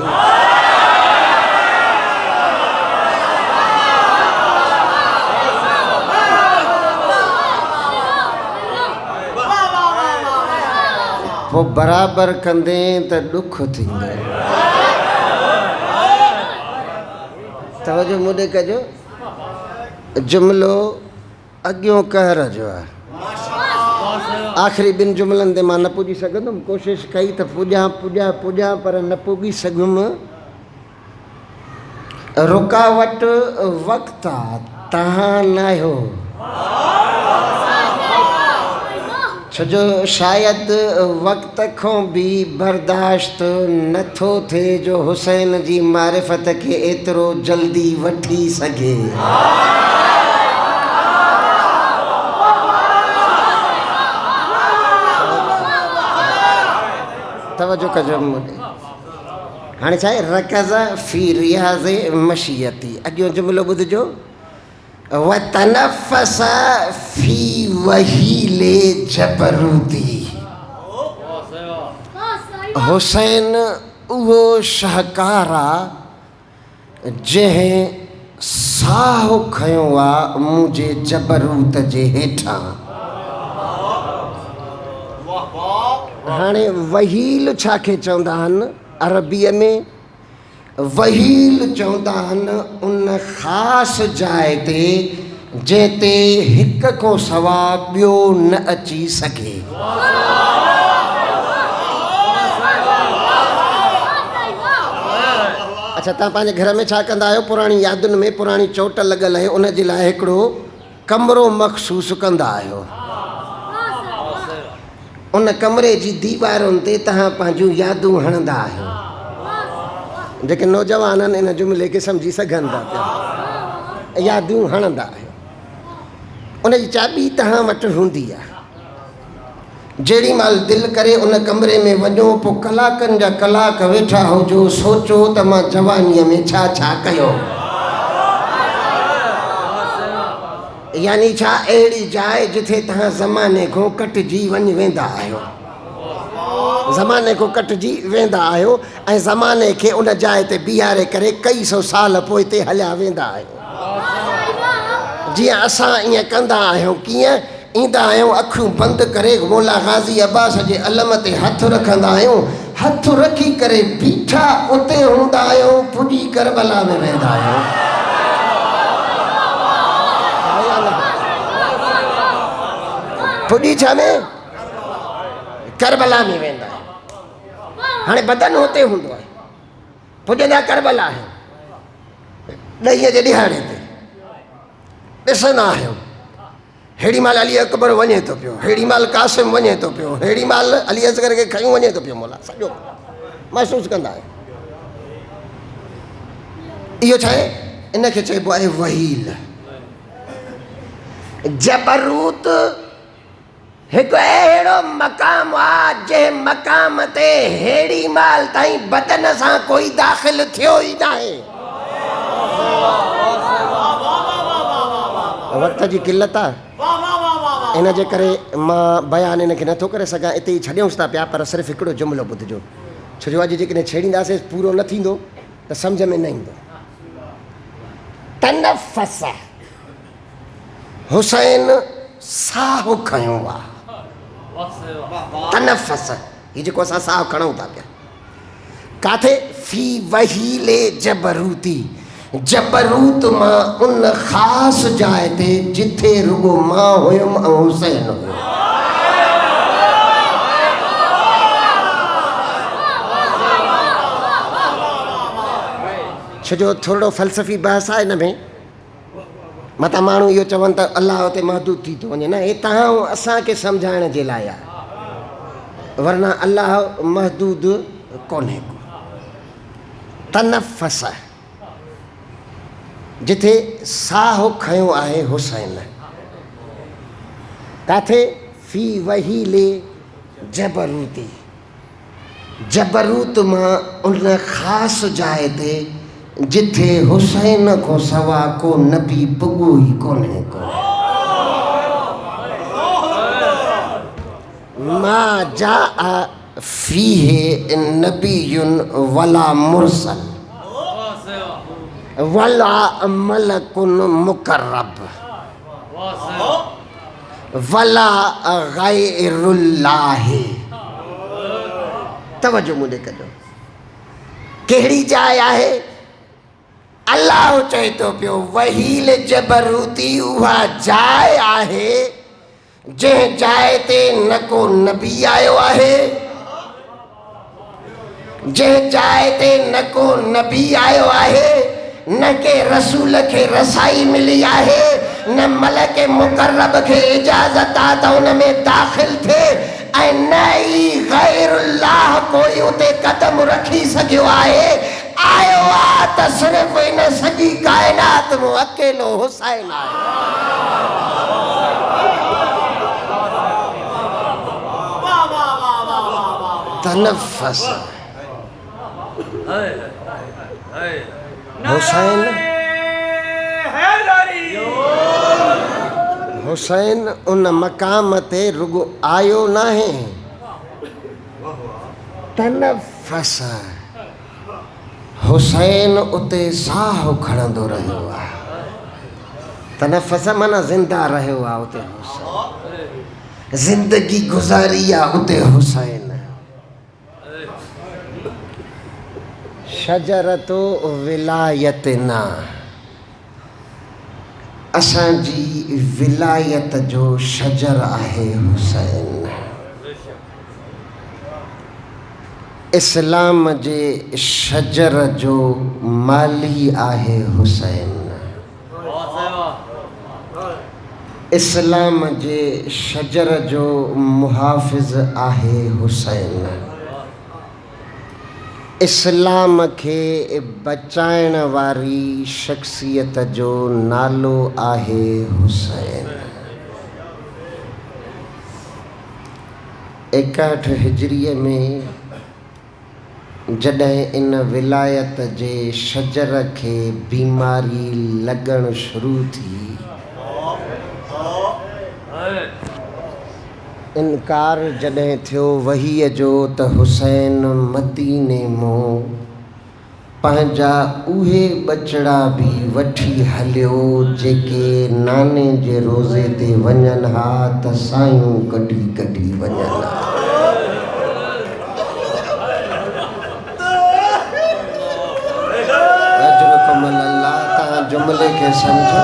पोइ बराबरि कंदे त ॾुख थींदो तवजो मुॾे कजो जुमिलो अॻियों कहर जो आहे आख़िरी ॿिनि जुमिलनि ते मां न पुॼी सघंदुमि कोशिशि कई त पुॼां पर न पुॼी सघुमि रुकावट वक़्तु आहे तव्हां न आहियो छो जो शायदि वक़्त खां बि बर्दाश्त नथो थिए जो हुसैन जी मारिफत खे एतिरो जल्दी वठी सघे तवजो कजो मुंहिंजे हाणे छा आहे रकज़ फी रियाज़ मशीयती अॻियों जुमिलो ॿुधिजो वतनफ़स फी वहीले जबरूती हुसैन उहो शाहकार आहे जंहिं साहु खयो आहे मुंहिंजे जबरूत जे हेठां हाणे वहील छा खे चवंदा आहिनि अरबीअ में वहील चवंदा आहिनि उन ख़ासि जाइ ते जंहिं ते हिक खां सवा ॿियो न अची सघे। अच्छा, तव्हां पंहिंजे घर में छा कंदा आहियो? पुराणी यादुनि में पुराणी चोट लॻल आहे, उन जे लाइ हिकिड़ो कमिरो मख़सूसु कंदा आहियो। उन कमरे जी दीवारुनि ते तव्हां पंहिंजूं यादूं हणंदा आहियो। जेके नौजवान आहिनि इन जुमिले खे सम्झी सघनि था पिया। यादूं हणंदा आहियो, उन जी चाबी तव्हां वटि हूंदी आहे। जेॾी महिल दिलि करे उन कमरे में वञो, पोइ कलाकनि जा कलाक वेठा हुजो, सोचो त मां जवानीअ में छा छा कयो। यानी छा? अहिड़ी जाइ जिथे तव्हां ज़माने खां कटिजी वञी वेंदा आहियो। ज़माने खां कटिजी वेंदा आहियो ऐं ज़माने खे उन जाइ ते बीहारे करे कई सौ साल पोइ ते हलिया वेंदा आहियो। जीअं असां ईअं कंदा आहियूं। कीअं? ईंदा आहियूं, अखियूं बंदि करे मौला गाज़ी अब्बास जे अलम ते हथु रखंदा आहियूं, हथु रखी करे बीठा उते हूंदा आहियूं, पुॼी करबला में वेंदा आहियूं। पुॼी छा में? करबला में वेंदा आहियूं। हाणे बदन हुते हूंदो आहे, पुॼंदा करबला आहे। ॾहीअ जे ॾिहाड़े ते ॾिसंदा आहियूं, हेॾी महिल अली अकबर वञे थो पियो, हेॾी महिल कासिम वञे थो पियो, हेॾी महिल अली असगर खे खयूं वञे थो पियो। मौला सॼो महसूसु कंदा आहियूं। इहो छा आहे? इनखे चइबो आहे वहील। जबरूत हिकु अहिड़ो मक़ाम आहे जंहिं मक़ाम ते हेड़ी महिल ताईं बदन सां कोई दाख़िल थियो ई न आहे। वक़्त जी किलत आहे, इन जे करे मां बयानु इनखे नथो करे सघां। इते ई छॾियूंसि था पिया, पर सिर्फ़ु हिकिड़ो जुमिलो ॿुधिजो, छो जो अॼु जेकॾहिं छेड़ींदासीं पूरो न थींदो त सम्झ में न ईंदो। तनफ़स हुसैन साहु खयो आहे। तनफ़स हीअ जेको असां साहु खणूं था पिया, काथे? फी वहीले जबरूती, जबरूत मां उन ख़ासि जाइ ते जिथे रुगो मां हुयुमि ऐं हुसैन हुयो। छो जो थोरो फ़लसफ़ी बहस आहे हिन में। मतां माण्हू इहो चवनि त अलाह हुते महदूद थी थो वञे। न, हे तव्हां असांखे सम्झाइण जे लाइ आहे, वरना अलाह महदूद कोन्हे को। तनफ़स जिथे साहु खयो आहे हुसैन, काथे? फी वहीले जबरूती, जबरूत मां उन ख़ासि जाइ ते जिथे हुसैन खां सवा को नबी पुॻो ई कोन्हे को। मा जाअ फीहे नबियुन वला मुरसल वला मलकुन मुकर्रब वला गैरुल्लाह। तवज्जो मुंहिंजे कजो, कहिड़ी जाइ आहे? अल्लाह चए थो पियो वहील जबरूती उहा जाइ आहे जंहिं जाइ ते न को नबी आयो आहे, जंहिं जाइ ते न को नबी आयो आहे, न के रसूल खे रसाई मिली आहे, न मलक मुकर्रब खे इजाज़त आहे त उन में दाख़िल थिए, ऐं न ई गैरुल्लाह कोई उते कदम रखी सघियो आहे। आयो आहे त सिर्फ़ु इन सॼी काइनात में अकेलो हुसैन आहे। तनफ़स हुसैन, हुसैन उन मक़ाम ते रुगो आयो नाहे। तनफ़स हुसैन उते साहु खणंदो रहियो आहे। तनफ़स माना ज़िंदा रहियो आहे उते हुसैन, ज़िंदगी गुज़ारी आहे उते हुसैन। शजरतो विलायतना, असांजी विलायत जो शजर आहे हुसैन। इस्लाम जे शजर जो माली आहे हुसैन। इस्लाम जे शजर जो मुहाफ़िज़ आहे हुसैन। इस्लाम के बचाइण वारी शख्सियत जो नालो आहे हुसैन। 61 हिजरीअ में जॾहिं इन विलायत जे शजर के बीमारी लगण शुरू थी, इनकार जॾहिं थियो वहीअ जो त हुसैन मदीने मों पंहिंजा उहे बचड़ा भी वठी हलियो जेके नाने जे रोज़े ते वञनि हा त सायूं कढी कढी वञनि हा। जुमले के समझो।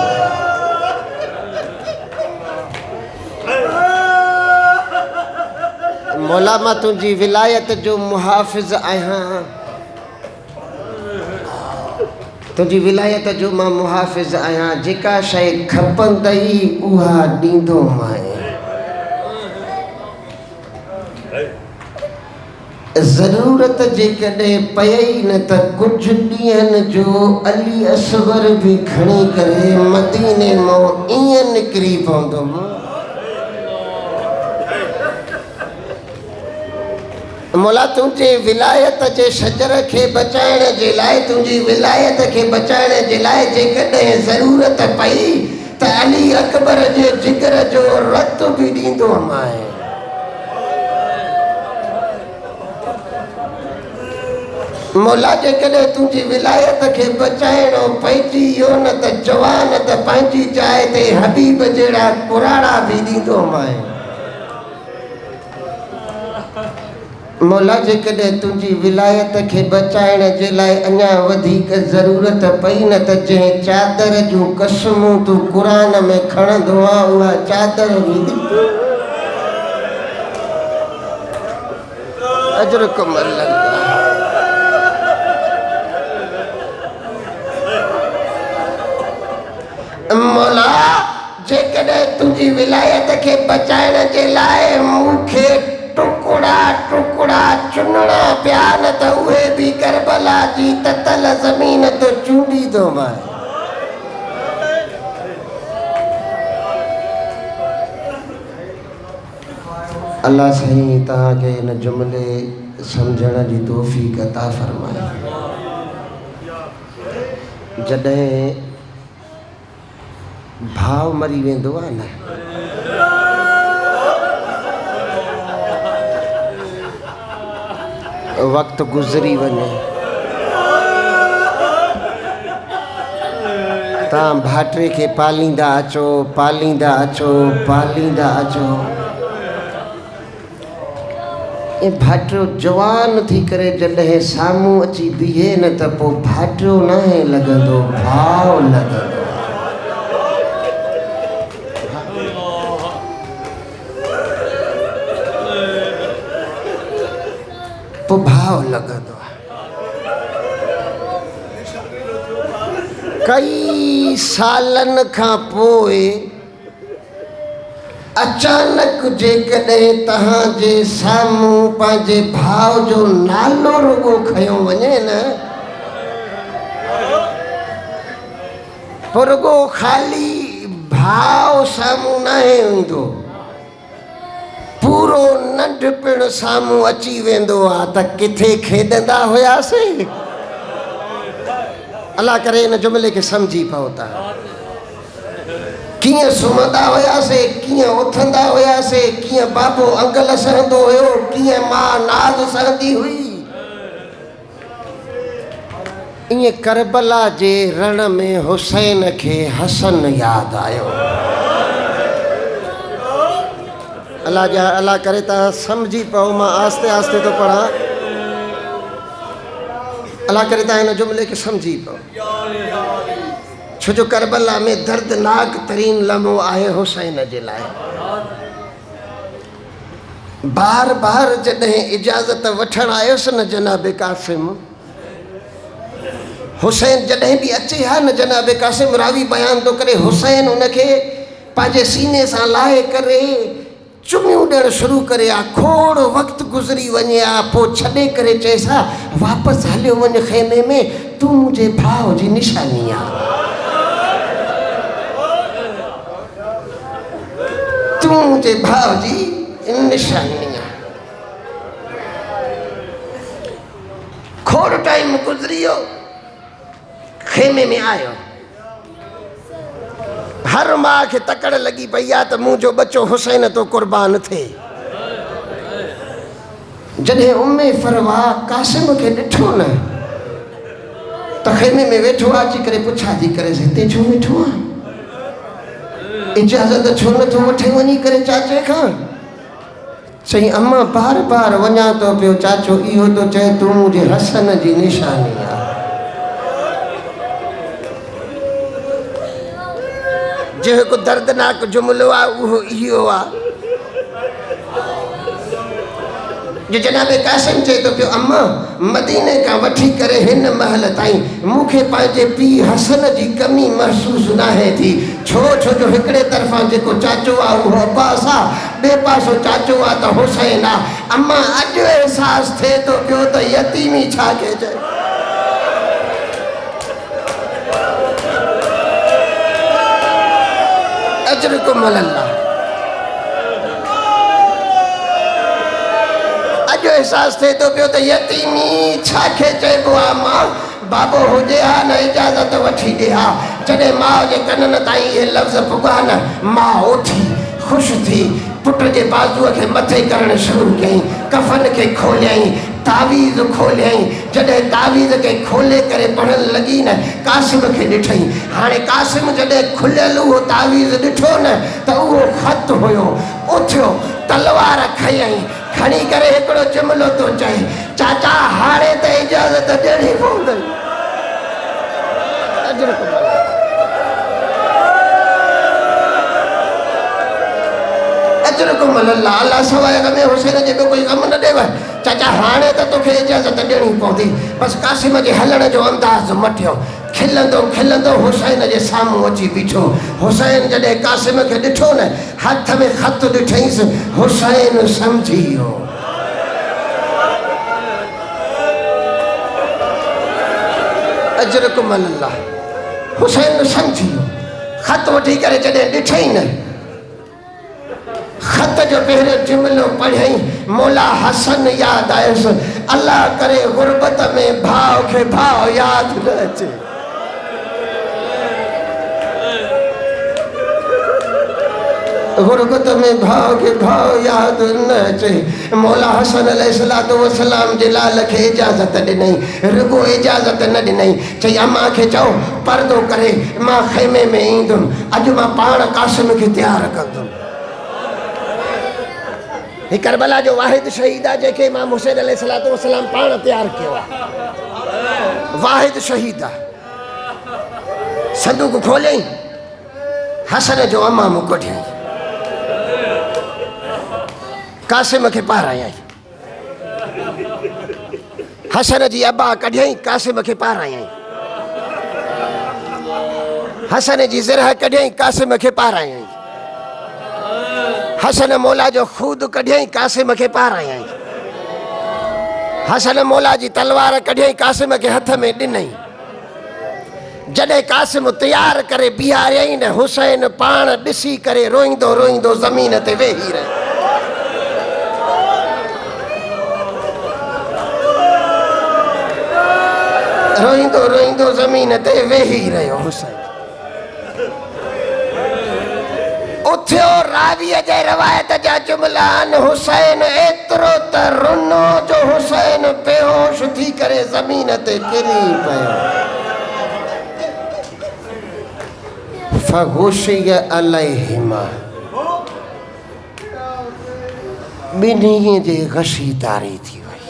मौला मां तुझी विलायत जो मुहाफ़िज़ आहियां, तुझी विलायत जो मां मुहाफ़िज़ आहियां। जेका शइ खपंदई उहा ॾींदो माए। ज़रूरत जेकॾहिं पयई न त कुझु ॾींहंनि जो अली असगर भी खणी करे मदीने मां ईअं निकिरी पवंदुमि। मौला तुंहिंजे विलायत जे शजर खे बचाइण जे लाइ, तुंहिंजी विलायत खे बचाइण जे लाइ जेकॾहिं ज़रूरत पई त अली अकबर जे जिगर जो रत बि ॾींदो माए। मौला जेकॾहिं तुंहिंजी विलायत खे बचाइणो पइजी वियो न त जवान त पंहिंजी जाइ ते हबीब जहिड़ा कुराड़ा बि ॾींदो माए। मौला जेकॾहिं तुंहिंजी विलायत खे बचाइण जे लाइ अञा वधीक ज़रूरत पई न त जंहिं चादर जूं क़समूं तूं क़ुरान में खणंदो आहे उहा चादर बि ॾींदो। अजरकुम अल्लाह। मौला जेकॾहिं तुंहिंजी विलायत खे बचाइण जे लाइ मूंखे टुकड़ा टुकड़ा चुनणा पिया न त उहे बि करबला जी ततल ज़मीन तो चूंडींदो माए। अल्लाह साईं तव्हांखे इन जुमिले सम्झण जी तौफ़ीक़ अता फ़रमाए। जॾहिं भाव मरी वेंदो आहे न, वक्त गुज़री वञे, तव्हां भाइटे खे पालींदा अचो, पालींदा अचो, पालींदा अचो। ऐं भाइटो जवान थी करे जॾहिं साम्हूं अची बीहे न त पोइ भाइटो न आहे लॻंदो, भाव लॻंदो। पोइ भाव लॻंदो आहे। कई सालनि खां पोइ अचानक जेकॾहिं तव्हांजे साम्हूं पंहिंजे भाव जो नालो रुगो खयो वञे न, पोइ रुगो ख़ाली भाव साम्हूं न ईंदो, पूरो नंढपिण साम्हूं अची वेंदो आहे त किथे खेॾंदा हुआसीं। अल्लाह करे इन जुमिले खे सम्झी पओ था। कीअं सुम्हंदा हुआसीं, कीअं उथंदा हुआसीं, कीअं बाबो अंगल सहंदो हुयो, कीअं मां नाज़ सहंदी हुई। ईअं करबला जे रण में हुसैन खे हसन यादि आयो। अल्लाह करे तव्हां सम्झी पओ। मां आस्ते आस्ते तो पढ़ा। अल्लाह करे तव्हां हिन जुमिले खे सम्झी पओ। छो जो करबला में दर्दनाक तरीन लम्हो आहे हुसैन जे लाइ। बार बार जॾहिं इजाज़त वठण आयुसि न जनाब कासिम, हुसैन जॾहिं बि अचे हा न जनाब कासिम, रावी बयान थो करे, हुसैन उनखे पंहिंजे सीने सां लाहे करे चुमियूं ॾियणु शुरू करे आ। खोड़ वक़्तु गुज़री वञे आ, पोइ छॾे करे चएसि हा वापसि हलियो वञ खेमे में, तूं मुंहिंजे भाउ जी निशानी आहे, तूं मुंहिंजे भाउ जी निशानी आहे। खोड़ टाइम गुज़री वियो, खेमे में आयो, हर मां खे तकड़ लॻी पई आहे त मुंहिंजो बच्चो हुसैन तो क़ुर्बान थिए। जॾहिं उम्मे फरवा कासिम खे ॾिठो न त खेमे में वेठो आहे, अची करे पुछा थी करे हिते छो वेठो आहे, इजाज़त छो नथो वठे वञी करे चाचे खां? चई अम्मा बार बार वञा थो पियो, चाचो इहो थो चए तूं मुंहिंजे हसन जी निशानी आहे। जेको दर्दनाक जुमिलो आहे उहो इहो आहे जो जनाब कासिम चए थो पियो अम्मा मदीने खां वठी करे हिन महल ताईं मूंखे पंहिंजे पीउ हसन जी कमी महसूसु नाहे थी। छो जो हिकिड़े तरफ़ां जेको चाचो आहे उहो अब्बास आहे, ॿिए पासो चाचो आहे त हुसैन आहे। अम्मा अॼु अहसासु थिए थो पियो त यतीमी छा के चए। अजरकुम अल्लाह, अॼु अहसासु थिए थो पियो त यतीमी छा खे चइबो आहे। मां बाबो हुजे हा न इजाज़त वठी ॾे हा। जॾहिं माउ जे कननि ताईं इहे लफ़्ज़ पुॻा न, मां उथी ख़ुशि थी पुट जे बाज़ूअ खे मथे करणु शुरू कयईं, कफ़न खे खोलियईं, तावीज़ खोलियईं। जॾहिं तावीज़ खे खोले करे पढ़णु लॻी न कासिम खे ॾिठईं। हाणे कासिम जॾहिं खुलियल उहो तावीज़ ॾिठो न त उहो ख़त हुयो। उथियो तलवार खयईं, खणी करे हिकिड़ो जुमिलो थो चए, चाचा हाणे त इजाज़त ॾियणी पवंदी। अजरकुम अल्लाह, अल्लाह सवाइ में हुसैन जे ॿियो कोई कमु न ॾेव। चाचा हाणे त तोखे इजाज़त ॾियणी पवंदी। बसि कासिम जे हलण जो अंदाज़ मटियो, खिलंदो खिलंदो हुसैन जे साम्हूं अची बीठो। हुसैन जॾहिं कासिम खे ॾिठो न हथ में ख़त ॾिठईंसि, हुसैन सम्झी वियो। अजरकुम अल्लाह, हुसैन सम्झी वियो। ख़त वठी करे जॾहिं ॾिठई न, ख़त जो पहिरियों जुमिलो पढ़ियईं, मौला हसन यादि आयुसि। अल्लाह करे गुरबत में भाउ खे भाउ यादि न अचे। गुरबत में भाउ खे भाउ यादि न अचे। मौला हसन अलैहिस्सलातु वस्सलाम जे लाल खे इजाज़त ॾिनई, रुगो इजाज़त न ॾिनई। चई अम्मा खे चओ पर्दो करे मां खेमे में ईंदुमि, अॼु मां पाण कासिम खे तयारु कंदुमि। ही करबला जो वाहिद शहीद आहे जंहिंखे इमाम हुसैन अलैहिस्सलातु वस्सलाम पाण तयारु कयो आहे। वाहिद शहीद आहे। संदूक खोलियईं, हसन जो अमामो कढियईं, कासिम खे पारायईं। हसन जी अबा कढियईं, कासिम खे पारायईं। हसन जी ज़रह कढियईं, कासिम खे पारायईं। हसन मौला जो खूद कढियईं, कासिम खे पारायईं। हसन मौला जी तलवार कढियईं, कासिम खे हथ में ॾिनई। जॾहिं कासिम तयारु करे बीहारियईं न, हुसैन पाण ॾिसी करे रोईंदो रोईंदो ज़मीन ते वेही रहियो। रोईंदो रोईंदो ज़मीन ते वेही रहियो हुसैन। उथियो रावीअ जे रवायत जा जुमिला आहिनि, हुसैन एतिरो त रुनो जो हुसैन बेहोश थी करे ज़मीन ते किरी पियो। फगुशिय अलैहिमा, ॿिन्ही जे गशी तारी थी वई।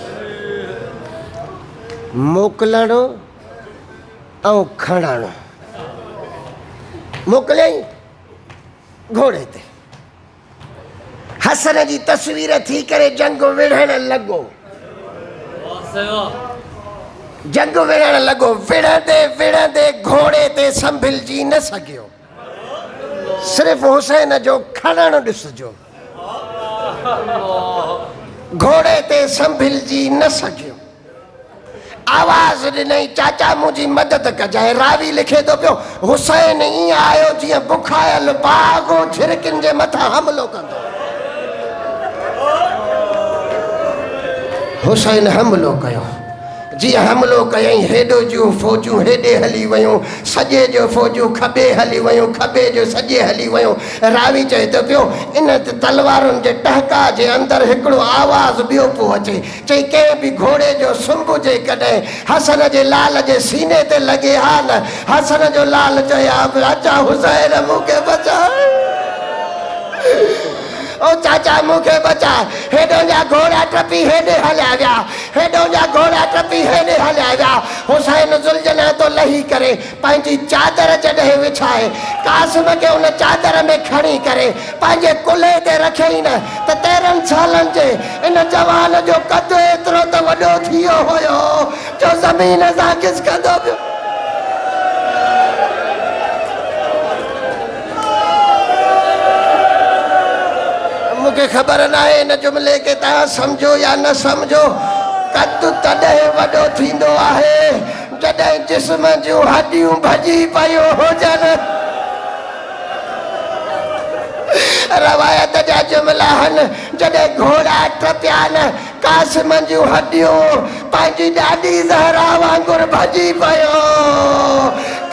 मोकिलणु ऐं खणणु। मोकिलियईं घोड़े ते, हसन जी तस्वीर थी करे जंग विढ़ण लॻो। जंग विढ़ण लॻो, विढ़ंदे विढ़ंदे घोड़े ते संभलिजी न सघियो। सिर्फ़ हुसैन जो खणणु ॾिसिजो, घोड़े ते संभलिजी न सघियो। आवाज़ ॾिनई, चाचा मुंहिंजी मदद कजांइ। रावी लिखे थो पियो, हुसैन ईअं आयो जीअं बुखायल बाघ झिरकिन जे मथां हमिलो कंदो। हुसैन हमिलो कयो, जीअं हमिलो कयईं हेॾो जूं फ़ौजूं हेॾे हली वियूं, सॼे जो फ़ौजूं खॿे हली वियूं, खॿे जो सॼे हली वियूं। रावी चए थो पियो, इन तलवारुनि जे टहका जे अंदरि हिकिड़ो आवाज़ ॿियो पियो अचे। चई कंहिं बि घोड़े जो सुंभ जे कॾहिं हसन जे लाल जे सीने ते लॻे हा न। हसन जो लाल चया, चाचा हुसैन मूंखे बचा, ओ चाचा मूंखे बचा। हेॾो जा घोड़ा टपी हेॾे हलिया विया, हेॾो जा घोड़ा टपी हेॾे हलिया विया। हुसैन ज़ुल्झना तो लही करे पंहिंजी चादर जॾहिं विछाए, कासिम खे उन चादर में खणी करे पंहिंजे कुल्हे ते रखियईं न, त 13 सालनि जे इन जवान जो कदु एतिरो त वॾो थी वियो हुयो जो ज़मीन सां खिसकंदो पियो। मूंखे ख़बर न आहे इन जुमिले खे तव्हां सम्झो या न सम्झो। कदु तॾहिं वॾो थींदो आहे जॾहिं जिस्म जूं हॾियूं भॼी पियूं हुजनि। रवायत जा जुमिला आहिनि, जॾहिं घोड़ा टपिया न, कासिम जूं हॾियूं पंहिंजी ॾाॾी ज़हरा वांगुरु भॼी पियो।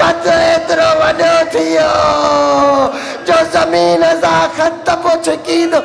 कदु एतिरो वॾो थी वियो जो ज़मीन सां ख़त पोइ छिकींदो।